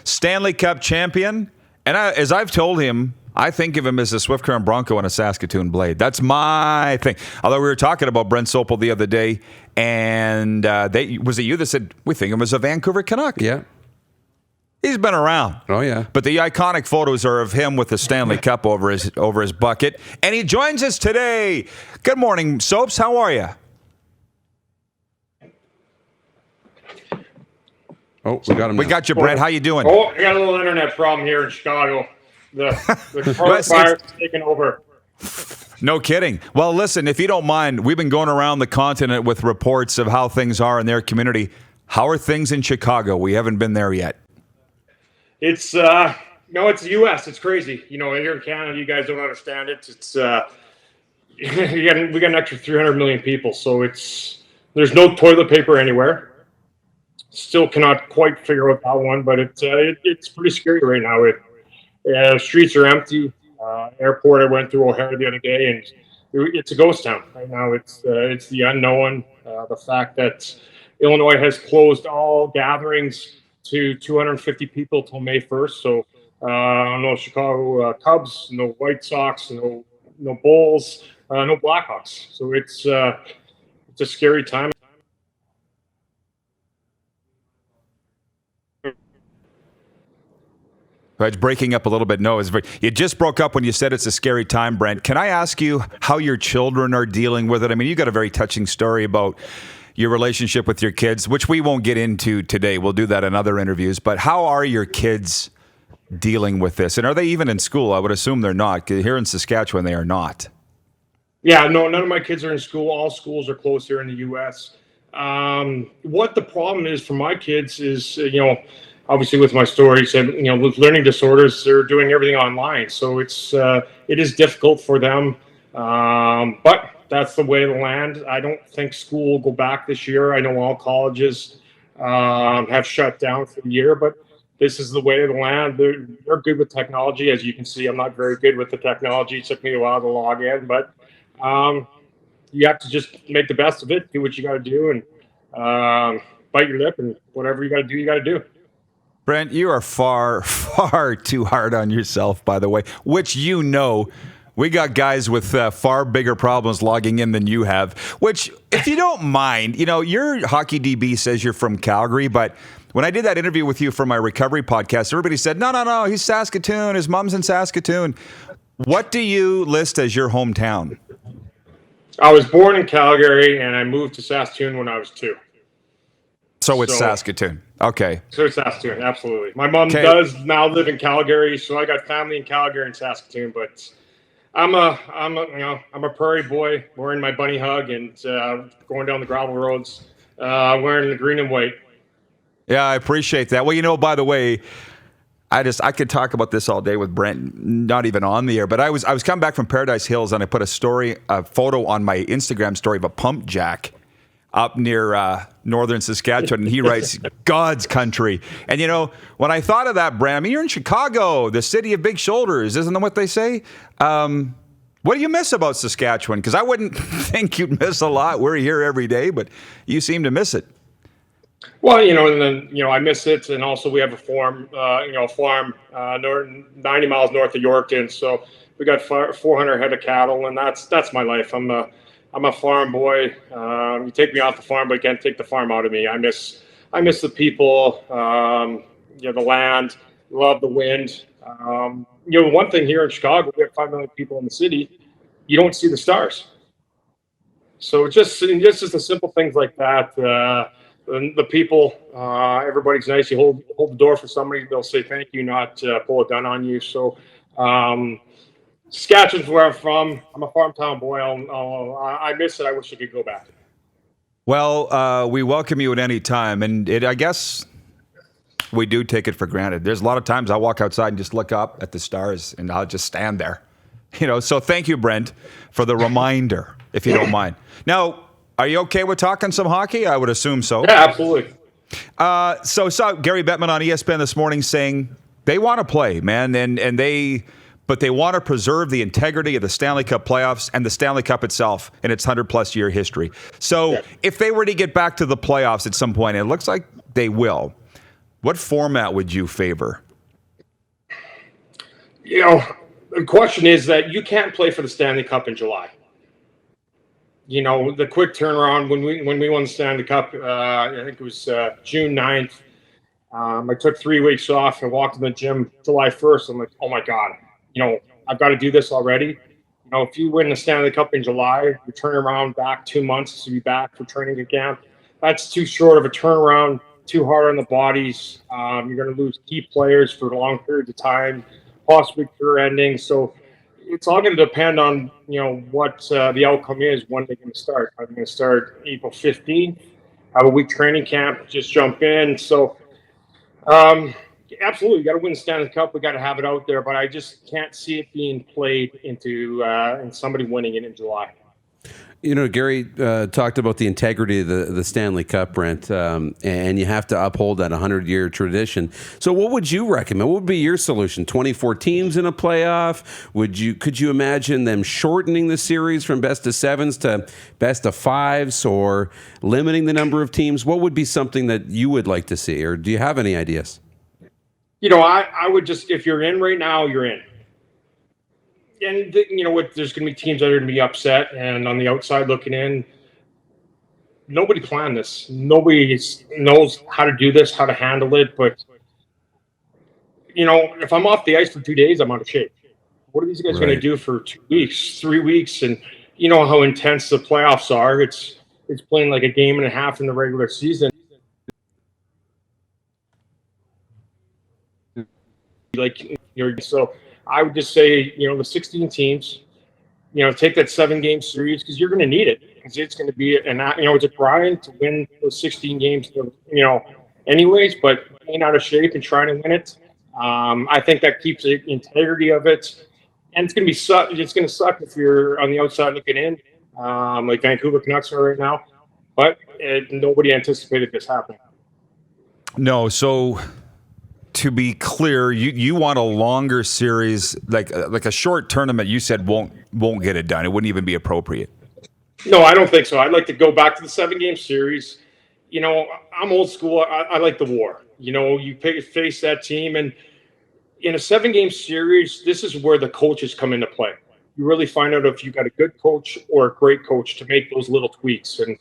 Stanley Cup champion. And as I've told him, I think of him as a Swift Current Bronco and a Saskatoon Blade. That's my thing. Although we were talking about Brent Sopel the other day, and was it you that said, we think of him as a Vancouver Canuck? Yeah. He's been around. Oh, yeah. But the iconic photos are of him with the Stanley Cup over his bucket. And he joins us today. Good morning, Sopes. How are you? Oh, we got him. We got you, Brent. How you doing? Oh, I got a little internet problem here in Chicago. The coronavirus is taking over. No kidding. Well, listen, if you don't mind, we've been going around the continent with reports of how things are in their community. How are things in Chicago? We haven't been there yet. It's it's the U.S. It's crazy. Here in Canada, you guys don't understand it. It's we got an extra 300 million people, so there's no toilet paper anywhere. Still cannot quite figure out that one, but it's pretty scary right now. Streets are empty. Airport, I went through O'Hare the other day, and it's a ghost town right now. It's the unknown. The fact that Illinois has closed all gatherings to 250 people till May 1st. So no Chicago Cubs, no White Sox, no Bulls, no Blackhawks. So it's a scary time. It's breaking up a little bit. No, it just broke up when you said it's a scary time, Brent. Can I ask you how your children are dealing with it? I mean, you got a very touching story about your relationship with your kids, which we won't get into today. We'll do that in other interviews. But how are your kids dealing with this? And are they even in school? I would assume they're not. 'Cause here in Saskatchewan, they are not. Yeah, no, none of my kids are in school. All schools are closed here in the U.S. What the problem is for my kids is, obviously with my story, said, with learning disorders, they're doing everything online. So it is difficult for them. But that's the way of the land. I don't think school will go back this year. I know all colleges have shut down for the year, but this is the way of the land. They're good with technology. As you can see, I'm not very good with the technology. It took me a while to log in, but you have to just make the best of it, do what you got to do, and bite your lip, and whatever you got to do, you got to do. Brent, you are far, far too hard on yourself, by the way, which we got guys with far bigger problems logging in than you have, which, if you don't mind, your hockey DB says you're from Calgary, but when I did that interview with you for my recovery podcast, everybody said, no, he's Saskatoon, his mom's in Saskatoon. What do you list as your hometown? I was born in Calgary, and I moved to Saskatoon when I was 2. So it's Saskatoon. Okay. So it's Saskatoon, absolutely. My mom does now live in Calgary, so I got family in Calgary and Saskatoon, but I'm a prairie boy wearing my bunny hug and going down the gravel roads, wearing the green and white. Yeah, I appreciate that. Well, by the way, I could talk about this all day with Brent, not even on the air, but I was coming back from Paradise Hills, and I put a photo on my Instagram story of a pump jack up near northern Saskatchewan, and he writes, God's country. And, when I thought of that, Brent, I mean, you're in Chicago, the city of big shoulders, isn't that what they say? What do you miss about Saskatchewan? Because I wouldn't think you'd miss a lot. We're here every day, but you seem to miss it. Well, and then, I miss it. And also we have a farm 90 miles north of Yorkton. So we got 400 head of cattle, and that's my life. I'm a farm boy. You take me off the farm, but you can't take the farm out of me. I miss the people, the land, love the wind. One thing here in Chicago, we have 5 million people in the city. You don't see the stars. So just the simple things like that. The people, everybody's nice. You hold the door for somebody, they'll say thank you, not pull a gun on you. So Saskatchewan's where I'm from. I'm a farm town boy. I miss it. I wish I could go back. Well, we welcome you at any time, and I guess we do take it for granted. There's a lot of times I walk outside and just look up at the stars, and I'll just stand there. So thank you, Brent, for the reminder, if you don't mind. Now, are you okay with talking some hockey? I would assume so. Yeah, absolutely. So saw Gary Bettman on ESPN this morning saying they want to play, man, but they want to preserve the integrity of the Stanley Cup playoffs and the Stanley Cup itself in its 100-plus year history. So if they were to get back to the playoffs at some point, and it looks like they will, What format would you favor? You know, the question is that you can't play for the Stanley Cup in July. You know, the quick turnaround when we won the Stanley Cup, I think it was June 9th. I took 3 weeks off and walked in the gym July 1st. I'm like, oh my God, you know, I've got to do this already. You know, if you win the Stanley Cup in July, you turn around back 2 months to be back for training camp. That's too short of a turnaround, too hard on the bodies. You're going to lose key players for long periods of time, possibly career ending. So it's all going to depend on, you know, what the outcome is, when they're going to start. Are they going to start April 15th? Have a week training camp, just jump in. So, absolutely, you got to win the Stanley Cup. We got to have it out there, but I just can't see it being played into and somebody winning it in July. You know, Gary talked about the integrity of the Stanley Cup, Brent, and you have to uphold that 100-year tradition. So what would you recommend? What would be your solution? 24 teams in a playoff? Could you imagine them shortening the series from best of sevens to best of fives, or limiting the number of teams? What would be something that you would like to see, or do you have any ideas? You know, I would just, if you're in right now, you're in. And you know what? There's going to be teams that are going to be upset, and on the outside looking in, nobody planned this. Nobody knows how to do this, how to handle it. But you know, if I'm off the ice for 2 days, I'm out of shape. What are these guys going to do for 2 weeks, 3 weeks? And you know how intense the playoffs are. It's playing like a game and a half in the regular season. Like so. I would just say, you know, the 16 teams, you know, take that 7-game series, because you're going to need it, because it's going to be it's a grind to win those 16 games, you know, anyways, but being out of shape and trying to win it, I think that keeps the integrity of it. And it's going to be it's going to suck if you're on the outside looking in, like Vancouver Canucks are right now, but nobody anticipated this happening. No, so to be clear, you want a longer series, like a short tournament. You said won't get it done. It wouldn't even be appropriate. No, I don't think so. I'd like to go back to the 7-game series. You know, I'm old school. I like the war. You know, you face that team, and in a 7-game series, this is where the coaches come into play. You really find out if you got a good coach or a great coach to make those little tweaks, and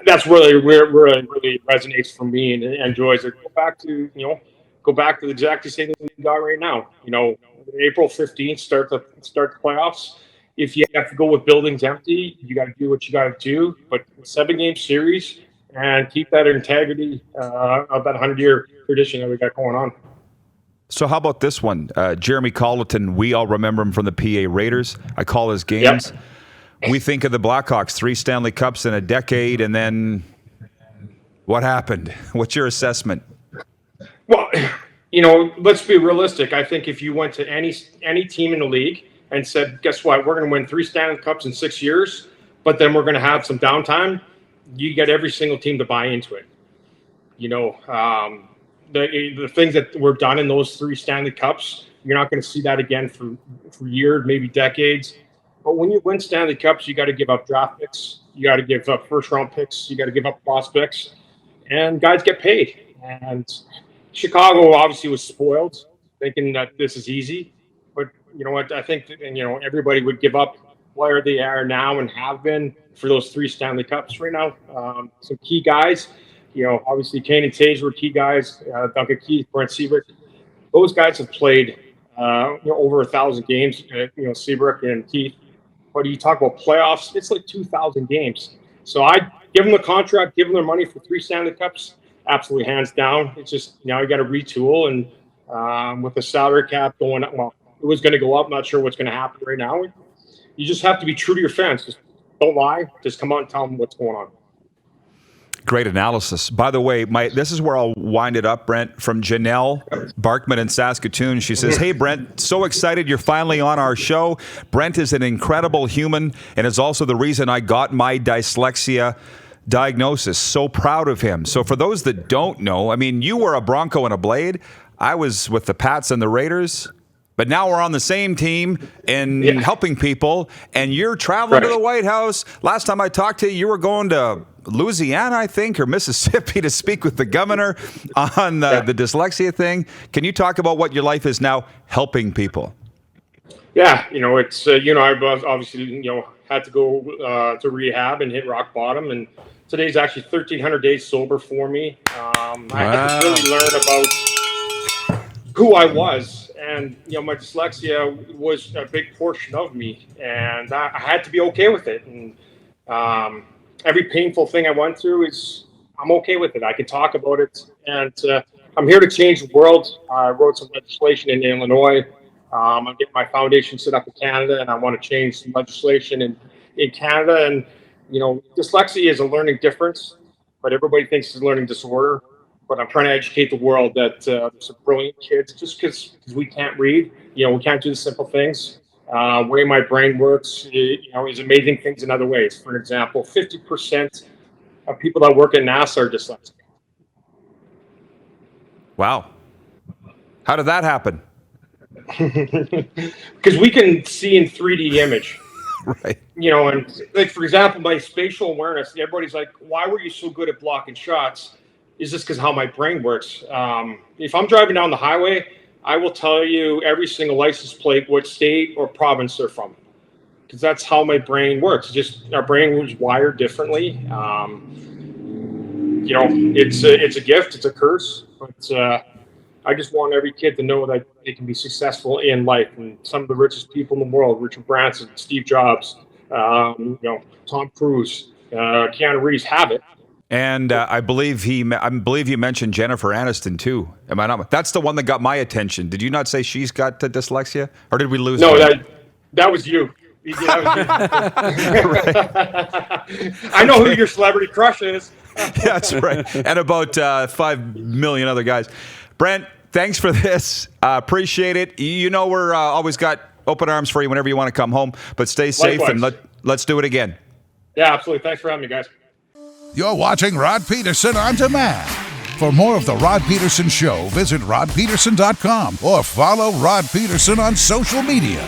that's really where it really resonates for me and enjoys it. Go back to the exact same thing we got right now. You know, April 15th, start the playoffs. If you have to go with buildings empty, you got to do what you got to do. But 7-game series, and keep that integrity of that 100-year tradition that we got going on. So how about this one? Jeremy Colleton, we all remember him from the PA Raiders. I call his games. Yep. We think of the Blackhawks, 3 Stanley Cups in a decade, and then what happened? What's your assessment? Well, you know, let's be realistic. I think if you went to any team in the league and said, guess what, we're going to win 3 Stanley Cups in 6 years, but then we're going to have some downtime, you get every single team to buy into it. You know, the things that were done in those 3 Stanley Cups, you're not going to see that again for years, maybe decades. But when you win Stanley Cups, you got to give up draft picks. You got to give up first-round picks. You got to give up prospects. And guys get paid. And Chicago obviously was spoiled, thinking that this is easy. But you know what? I think that, you know, everybody would give up where they are now and have been for those 3 Stanley Cups right now. Some key guys, you know, obviously Kane and Tage were key guys. Duncan Keith, Brent Seabrook. Those guys have played over 1,000 games. Seabrook and Keith. But you talk about playoffs, it's like 2,000 games. So I give them the contract, give them their money for 3 Stanley Cups. Absolutely, hands down. It's just now you got to retool, and with the salary cap going up, well, it was going to go up. Not sure what's going to happen right now. You just have to be true to your fans. Just don't lie. Just come out and tell them what's going on. Great analysis. By the way, this is where I'll wind it up, Brent, from Janelle Barkman in Saskatoon. She says, hey, Brent, so excited you're finally on our show. Brent is an incredible human and is also the reason I got my dyslexia diagnosis. So proud of him. So for those that don't know, I mean, you were a Bronco and a Blade. I was with the Pats and the Raiders. But now we're on the same team and helping people, and you're traveling to the White House. Last time I talked to you, you were going to Louisiana, I think, or Mississippi to speak with the governor on the dyslexia thing. Can you talk about what your life is now helping people? Yeah, it's, I've obviously, had to go to rehab and hit rock bottom. And today's actually 1,300 days sober for me. I had to really learn about who I was. And, my dyslexia was a big portion of me. And I had to be okay with it. And every painful thing I went through I'm okay with it. I can talk about it. And I'm here to change the world. I wrote some legislation in Illinois. I'm getting my foundation set up in Canada, and I want to change some legislation in Canada. And, dyslexia is a learning difference, but everybody thinks it's a learning disorder. But I'm trying to educate the world that there's some brilliant kids, just because we can't read, we can't do the simple things. Way my brain works, is amazing things in other ways. For example, 50% of people that work at NASA are dyslexic. Wow. How did that happen? Because we can see in 3D image. Right. And like, for example, my spatial awareness, everybody's like, why were you so good at blocking shots? Is this because how my brain works? If I'm driving down the highway, I will tell you every single license plate, what state or province they're from, because that's how my brain works. Just our brain was wired differently. It's a gift, it's a curse, but I just want every kid to know that they can be successful in life. And some of the richest people in the world, Richard Branson, Steve Jobs, Tom Cruise, Keanu Reeves, have it. And I believe you mentioned Jennifer Aniston too. Am I not? That's the one that got my attention. Did you not say she's got dyslexia, or did we lose? No, that was you. I know who your celebrity crush is. That's right, and about 5 million other guys. Brent, thanks for this. Appreciate it. We're always got open arms for you whenever you want to come home. But stay safe. Likewise. And let's do it again. Yeah, absolutely. Thanks for having me, guys. You're watching Rod Pedersen On Demand. For more of The Rod Pedersen Show, visit rodpedersen.com or follow Rod Pedersen on social media.